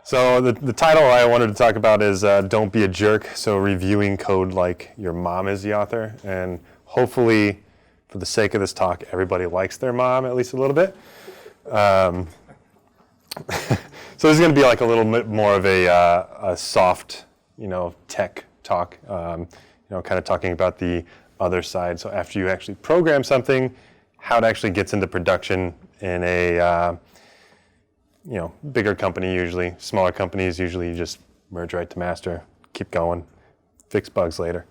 So the title I wanted to talk about is Don't Be a Jerk. So reviewing code like your mom is the author. And hopefully, for the sake of this talk, everybody likes their mom at least a little bit. So this is going to be like a little bit more of a soft, tech talk, kind of talking about the other side. So after you actually program something, how it actually gets into production in a bigger company usually. Smaller companies usually you just merge right to master, keep going, fix bugs later.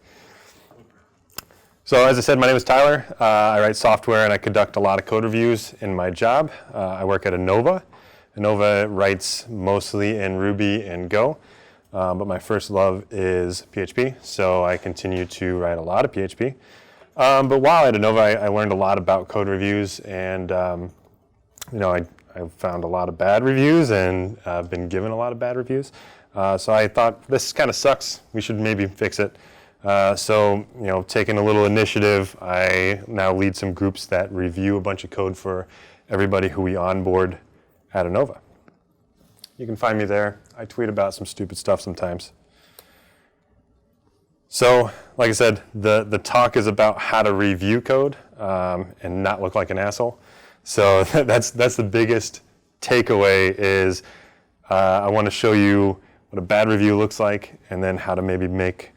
So as I said, my name is Tyler. I write software and I conduct a lot of code reviews in my job. I work at Innova. Innova writes mostly in Ruby and Go, but my first love is PHP, so I continue to write a lot of PHP. But while at Innova, I learned a lot about code reviews, and I've found a lot of bad reviews and I've been given a lot of bad reviews. So I thought this kind of sucks. We should maybe fix it. So taking a little initiative, I now lead some groups that review a bunch of code for everybody who we onboard at Innova. You can find me there. I tweet about some stupid stuff sometimes. So, like I said, the talk is about how to review code and not look like an asshole. So that's the biggest takeaway is I want to show you what a bad review looks like and then how to maybe make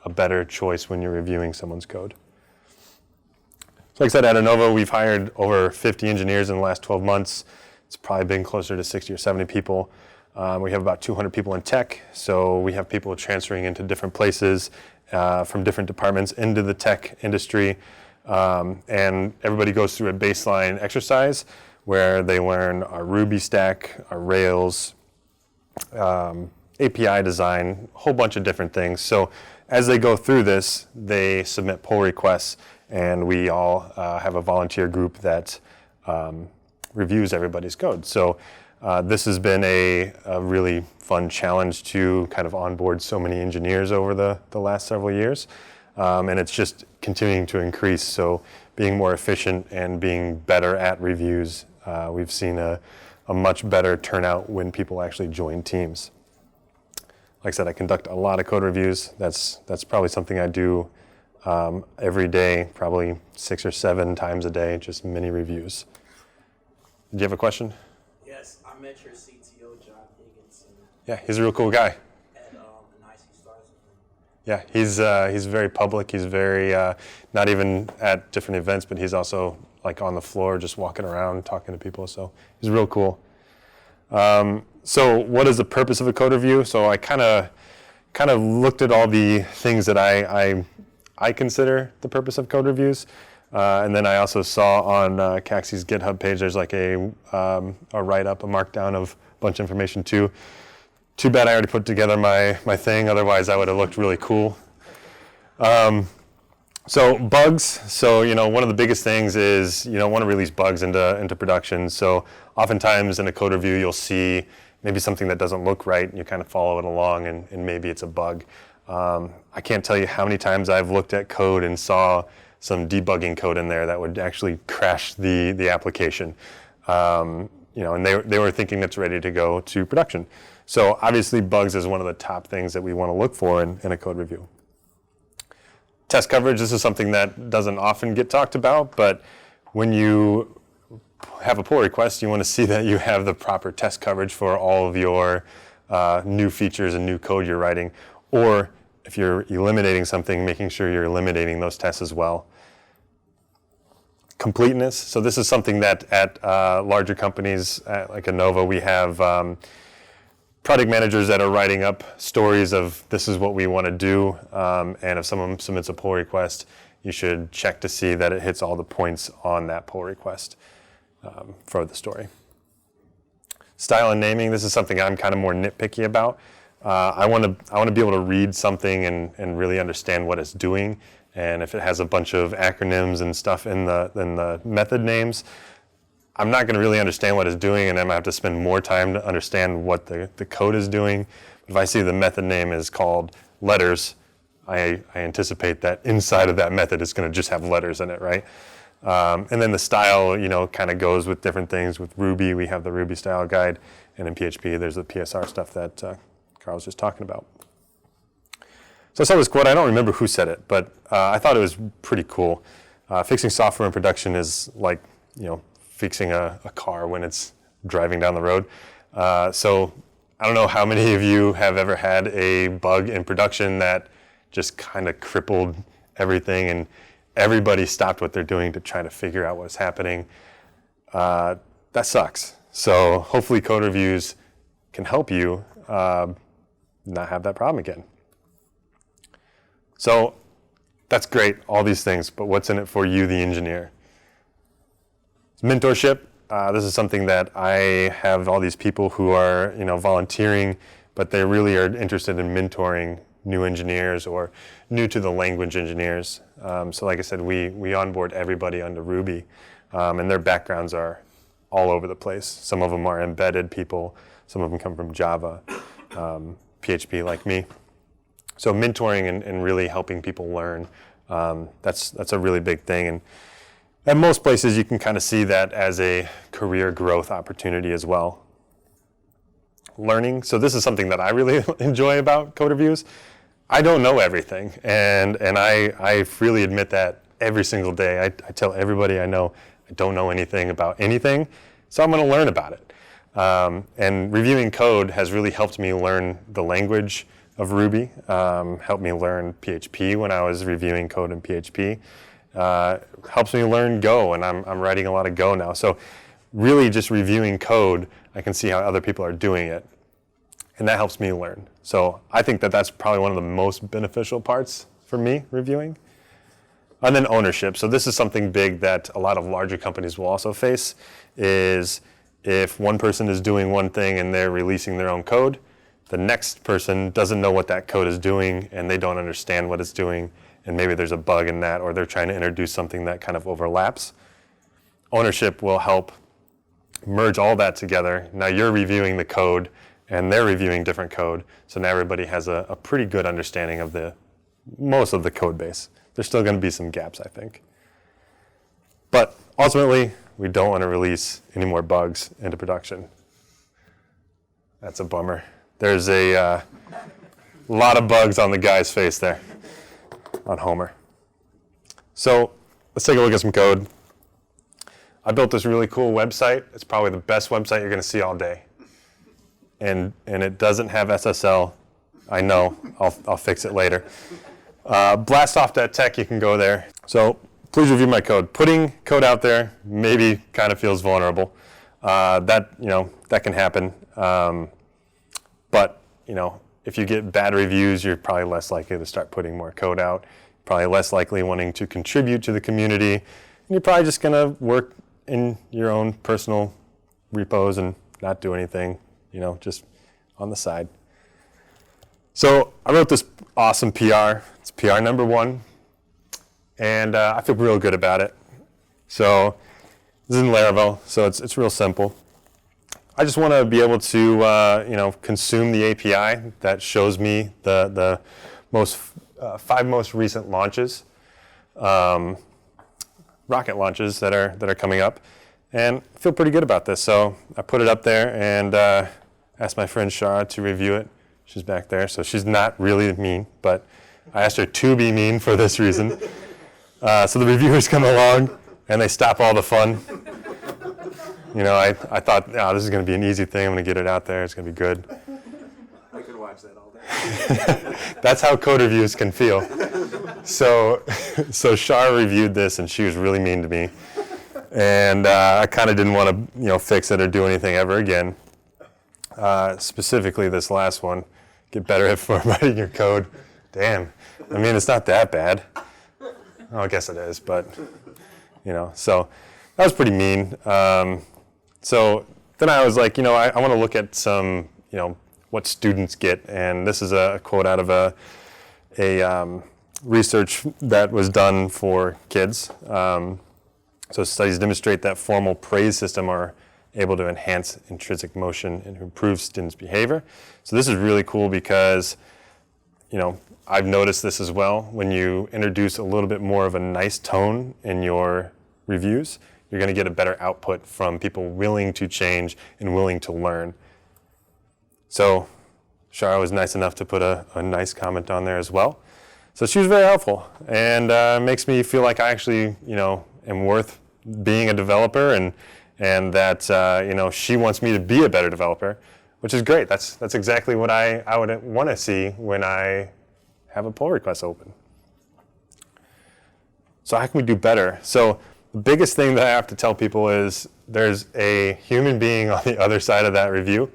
a better choice when you're reviewing someone's code. So like I said, at Innova, we've hired over 50 engineers in the last 12 months. It's probably been closer to 60 or 70 people. We have about 200 people in tech, so we have people transferring into different places from different departments into the tech industry. And everybody goes through a baseline exercise where they learn our Ruby stack, our Rails, API design, a whole bunch of different things. So as they go through this, they submit pull requests, and we all have a volunteer group that reviews everybody's code. So this has been a really fun challenge to kind of onboard so many engineers over the last several years. And it's just continuing to increase. So being more efficient and being better at reviews, we've seen a much better turnout when people actually join teams. Like I said, I conduct a lot of code reviews. That's probably something I do every day, probably 6 or 7 times a day, just mini reviews. Do you have a question? Yes, I met your CTO, John Higginson. Yeah, he's a real cool guy. At Nice Stars. Yeah, he's very public. He's very not even at different events, but he's also like on the floor, just walking around, talking to people. So he's real cool. So what is the purpose of a code review? So I kind of looked at all the things that I consider the purpose of code reviews, and then I also saw on Caxi's GitHub page there's like a write-up, a markdown of a bunch of information too. Too bad I already put together my thing, otherwise I would have looked really cool. So bugs, so one of the biggest things is you don't want to release bugs into production. So oftentimes in a code review you'll see maybe something that doesn't look right and you kind of follow it along and maybe it's a bug. I can't tell you how many times I've looked at code and saw some debugging code in there that would actually crash the application. And they were thinking it's ready to go to production. So obviously bugs is one of the top things that we want to look for in a code review. Test coverage, this is something that doesn't often get talked about, but when you have a pull request, you want to see that you have the proper test coverage for all of your new features and new code you're writing. Or if you're eliminating something, making sure you're eliminating those tests as well. Completeness, so this is something that at larger companies like Innova, we have product managers that are writing up stories of this is what we want to do, and if someone submits a pull request, you should check to see that it hits all the points on that pull request for the story. Style and naming, this is something I'm kind of more nitpicky about. I want to be able to read something and really understand what it's doing, and if it has a bunch of acronyms and stuff in the method names, I'm not going to really understand what it's doing, and I'm going to have to spend more time to understand what the code is doing. If I see the method name is called letters, I anticipate that inside of that method it's going to just have letters in it, right? And then the style, kind of goes with different things. With Ruby, we have the Ruby style guide, and in PHP, there's the PSR stuff that Carl was just talking about. So I saw this quote. I don't remember who said it, but I thought it was pretty cool. Fixing software in production is like, fixing a car when it's driving down the road. So I don't know how many of you have ever had a bug in production that just kind of crippled everything and everybody stopped what they're doing to try to figure out what's happening. That sucks. So hopefully code reviews can help you not have that problem again. So that's great, all these things, but what's in it for you, the engineer? Mentorship. This is something that I have all these people who are, volunteering, but they really are interested in mentoring new engineers or new to the language engineers. So like I said, we onboard everybody onto Ruby, and their backgrounds are all over the place. Some of them are embedded people, some of them come from Java, PHP like me. So mentoring and really helping people learn, that's a really big thing. And at most places, you can kind of see that as a career growth opportunity as well. Learning, so this is something that I really enjoy about code reviews. I don't know everything, and I freely admit that every single day. I tell everybody I know I don't know anything about anything, so I'm going to learn about it. And reviewing code has really helped me learn the language of Ruby, helped me learn PHP when I was reviewing code in PHP. Helps me learn Go, and I'm writing a lot of Go now. So really just reviewing code, I can see how other people are doing it, and that helps me learn. So I think that that's probably one of the most beneficial parts for me reviewing. And then ownership. So this is something big that a lot of larger companies will also face, is if one person is doing one thing and they're releasing their own code, the next person doesn't know what that code is doing and they don't understand what it's doing, and maybe there's a bug in that, or they're trying to introduce something that kind of overlaps. Ownership will help merge all that together. Now you're reviewing the code and they're reviewing different code, so now everybody has a pretty good understanding of most of the code base. There's still going to be some gaps, I think. But ultimately, we don't want to release any more bugs into production. That's a bummer. There's a lot of bugs on the guy's face there, on Homer. So let's take a look at some code. I built this really cool website. It's probably the best website you're going to see all day. And it doesn't have SSL. I know. I'll fix it later. Blastoff.tech, you can go there. So please review my code. Putting code out there maybe kind of feels vulnerable. That can happen. But if you get bad reviews, you're probably less likely to start putting more code out. Probably less likely wanting to contribute to the community. And you're probably just going to work in your own personal repos and not do anything, just on the side. So I wrote this awesome PR. It's PR number 1. And I feel real good about it. So this is in Laravel, so it's real simple. I just want to be able to, consume the API that shows me the 5 most recent launches, rocket launches that are coming up, and I feel pretty good about this. So I put it up there and asked my friend Shara to review it. She's back there, so she's not really mean, but I asked her to be mean for this reason. So the reviewers come along and they stop all the fun. I thought, this is going to be an easy thing. I'm going to get it out there. It's going to be good. I could watch that all day. That's how code reviews can feel. So Shar reviewed this, and she was really mean to me. And I kind of didn't want to, fix it or do anything ever again. Specifically this last one, get better at formatting your code. Damn. I mean, it's not that bad. Oh, I guess it is, but, so that was pretty mean. So then I was like, I want to look at some, what students get. And this is a quote out of a research that was done for kids. So studies demonstrate that formal praise system are able to enhance intrinsic motion and improve students' behavior. So this is really cool because, I've noticed this as well. When you introduce a little bit more of a nice tone in your reviews, you're going to get a better output from people willing to change and willing to learn. So Shara was nice enough to put a nice comment on there as well. So she was very helpful, and makes me feel like I actually, am worth being a developer, and that she wants me to be a better developer, which is great. That's exactly what I would want to see when I have a pull request open. So how can we do better? So the biggest thing that I have to tell people is there's a human being on the other side of that review.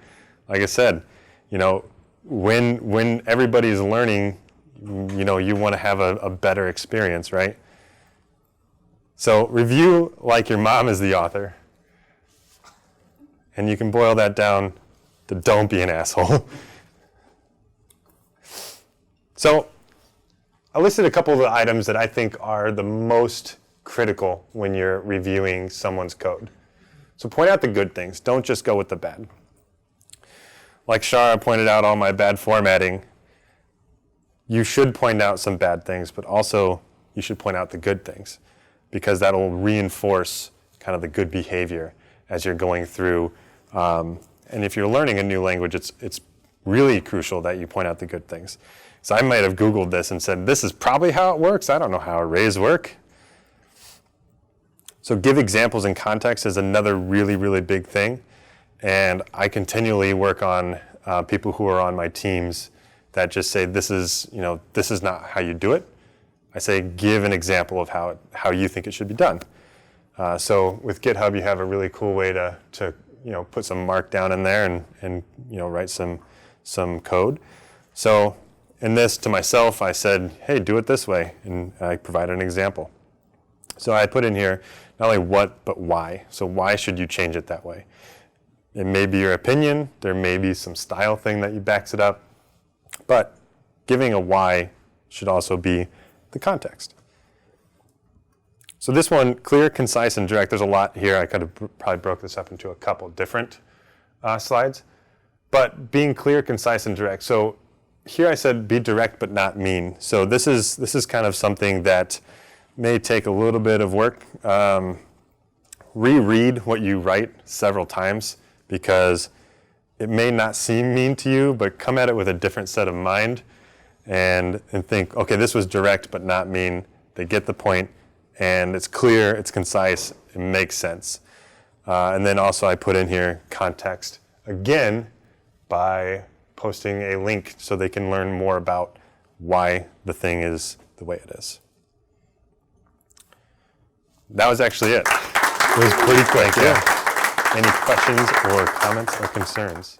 Like I said, when everybody's learning, you want to have a better experience, right? So review like your mom is the author. And you can boil that down to don't be an asshole. So I listed a couple of the items that I think are the most critical when you're reviewing someone's code. So point out the good things. Don't just go with the bad. Like Shara pointed out all my bad formatting, you should point out some bad things, but also you should point out the good things, because that'll reinforce kind of the good behavior as you're going through. And if you're learning a new language, it's really crucial that you point out the good things. So I might have Googled this and said, this is probably how it works. I don't know how arrays work. So give examples and context is another really, really big thing. And I continually work on people who are on my teams that just say, this is not how you do it. I say, give an example of how you think it should be done. So with GitHub, you have a really cool way to put some markdown in there and write some code. So in this, to myself, I said, hey, do it this way, and I provided an example. So I put in here not only what, but why. So why should you change it that way? It may be your opinion. There may be some style thing that backs it up. But giving a why should also be the context. So this one, clear, concise, and direct. There's a lot here. I could have probably broke this up into a couple different slides. But being clear, concise, and direct. So here I said be direct but not mean. So this is kind of something that may take a little bit of work. Reread what you write several times, because it may not seem mean to you, but come at it with a different set of mind and think, okay, this was direct but not mean. They get the point, and it's clear, it's concise, it makes sense. And then also I put in here context, again, by posting a link so they can learn more about why the thing is the way it is. That was actually it. It was pretty quick, yeah. Any questions or comments or concerns?